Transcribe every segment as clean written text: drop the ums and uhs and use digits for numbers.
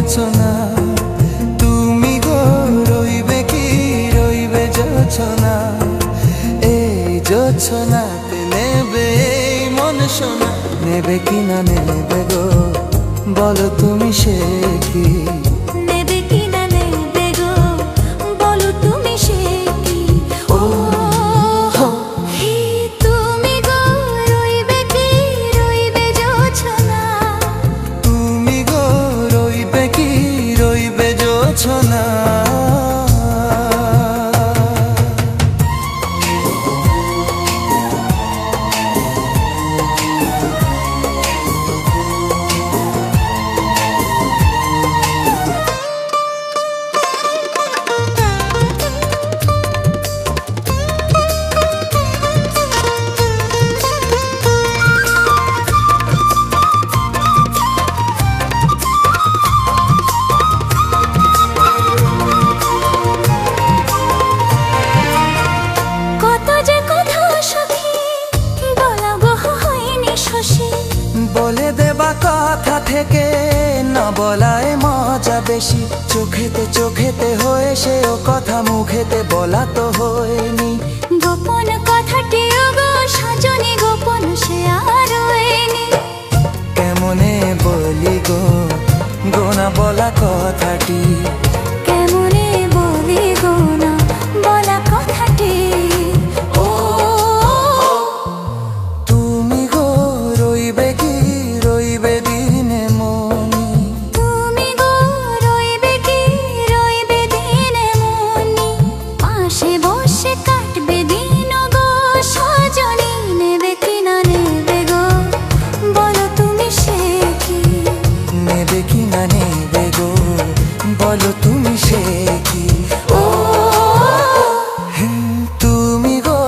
জোছনা, তুমি গো রইবে কি রইবে জোছনা, এই জোছনাতে নেবে এই মন সোনা। নেবে কি না নেবে গো বলো তুমি সে কি? নেবে কি না নেবে গো বলো তুমি সে কি? ও হে তুমি গো রইবে কি রইবে জোছনা, তুমি গো রইবে কি রইবে জোছনা। বলে দেবা কথা থেকে না বলায় মজা বেশি, চোখেতে চোখেতে হয়ে সেও কথা মুখেতে বলা তো হয়নি। গোপন কথাটি গো সজনী গোপন সে আর হয়নি। কেমনে বলি গো গোনা বলা কথাটি, কেমনে বলি গো না বলা কথাটি। ও তুমি গো রইবে কি রইবে দিনে মনি, তুমি গো রইবে কি রইবে দিনে মনি, পাশে বসে কাটবে দিন গো সজনী। নেবে কি না নেবে গো বলো তুমি সে কি? নেবে কি না নেবে গো বলো তুমি সে কি? ও তুমি গো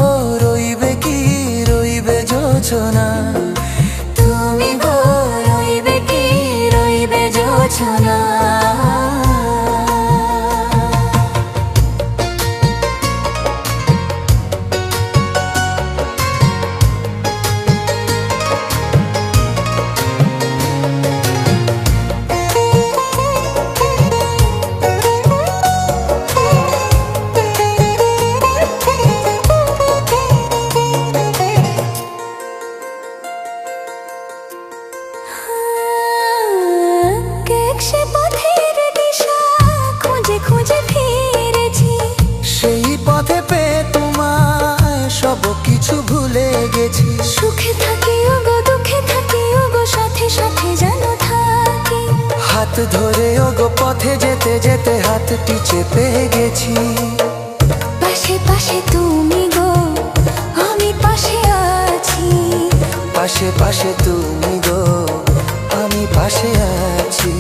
রইবে কি রইবে জোছনা, তুমি গো রইবে কি রইবে জোছনা। সে পথের দিশা খুঁজে খুঁজে ফিরেছি, সেই পথে পেয়ে তোমায় সব কিছু ভুলে গেছি। সুখে থাকি ওগো দুঃখে থাকি ওগো সাথে সাথে যেন থাকি। হাত ধরে ওগো পথে যেতে যেতে হাতটি চেপে গেছি। পাশে পাশে তুমি গো আমি পাশে আছি, পাশে পাশে তুমি গো আমি পাশে আছি।